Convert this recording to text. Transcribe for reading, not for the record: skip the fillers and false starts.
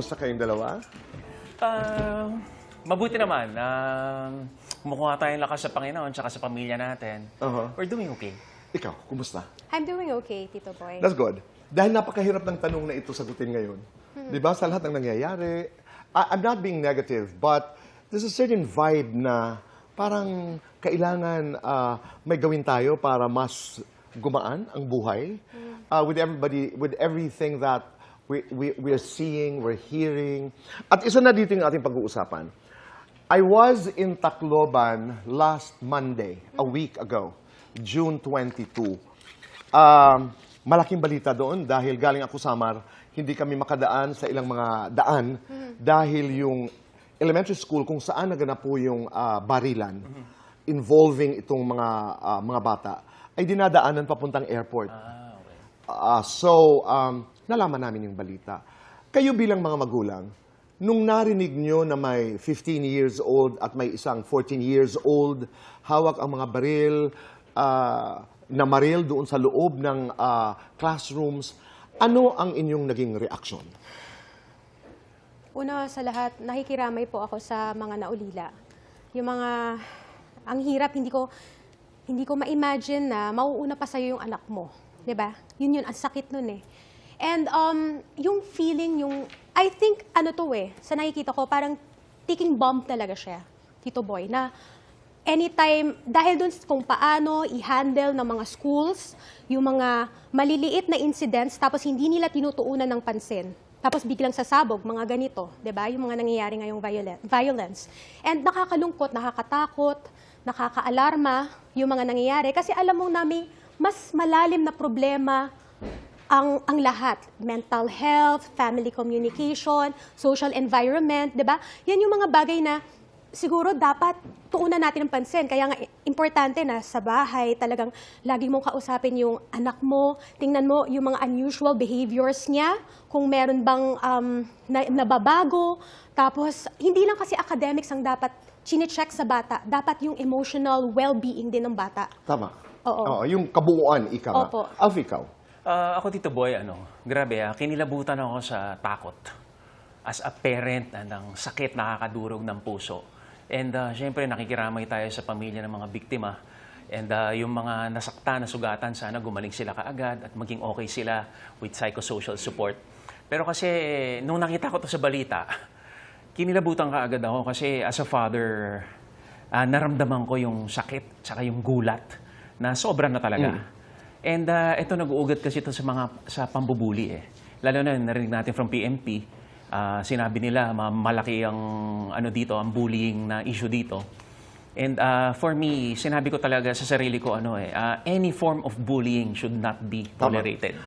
Kumusta kayong dalawa? Mabuti naman. Kumukuha tayong lakas sa Panginoon tsaka sa pamilya natin. We're doing okay. Ikaw, kumusta? I'm doing okay, Tito Boy. That's good. Dahil napakahirap ng tanong na ito sagutin ngayon. Di ba? Sa lahat ng nangyayari, I'm not being negative, but there's a certain vibe na parang kailangan may gawin tayo para mas gumaan ang buhay. With everything that we're seeing, we're hearing. At isa na dito yung ating pag-uusapan. I was in Tacloban last Monday, a week ago, June 22. Malaking balita doon dahil galing ako Samar, hindi kami makadaan sa ilang mga daan dahil yung elementary school kung saan naganap po yung barilan involving itong mga bata ay dinadaanan papuntang airport. So, nalaman namin yung balita. Kayo bilang mga magulang, nung narinig nyo na may 15 years old at may isang 14 years old, hawak ang mga baril, na maril doon sa loob ng classrooms, ano ang inyong naging reaksyon? Una sa lahat, nakikiramay po ako sa mga naulila. Yung mga, ang hirap, hindi ko ma-imagine na mauuna pa sa'yo yung anak mo. Diba? Yun, ang sakit nun eh. And yung feeling, I think, sa nakikita ko, parang ticking bomb talaga siya, Tito Boy, na anytime, dahil dun kung paano i-handle ng mga schools, yung mga maliliit na incidents, tapos hindi nila tinutuunan ng pansin. Tapos biglang sasabog, mga ganito, diba? Yung mga nangyayari ngayong violence. And nakakalungkot, nakakatakot, nakakaalarma yung mga nangyayari. Kasi alam mo namin, mas malalim na problema ang lahat. Mental health, family communication, social environment, diba? Yan yung mga bagay na siguro dapat tuunan natin ng pansin. Kaya nga, importante na sa bahay, talagang lagi mong kausapin yung anak mo, tingnan mo yung mga unusual behaviors niya, kung meron bang nababago. Tapos, hindi lang kasi academics ang dapat chine-check sa bata, dapat yung emotional well-being din ng bata. Tama. Oo. Yung kabuuan, ika nga. Opo. Alf, ikaw? Ako, Tito Boy, grabe kinilabutan ako sa takot. As a parent ng sakit nakakadurog ng puso. And syempre, nakikiramay tayo sa pamilya ng mga biktima. And yung mga nasaktan, nasugatan, sana gumaling sila kaagad at maging okay sila with psychosocial support. Pero kasi, nung nakita ko to sa balita, kinilabutan kaagad ako kasi as a father, naramdaman ko yung sakit, tsaka yung gulat na sobra na talaga. And ito, nag-uugat kasi ito sa pambubuli eh. Lalo na narinig natin from PMP, sinabi nila malaki ang dito, ang bullying na issue dito. And for me, sinabi ko talaga sa sarili ko any form of bullying should not be tolerated.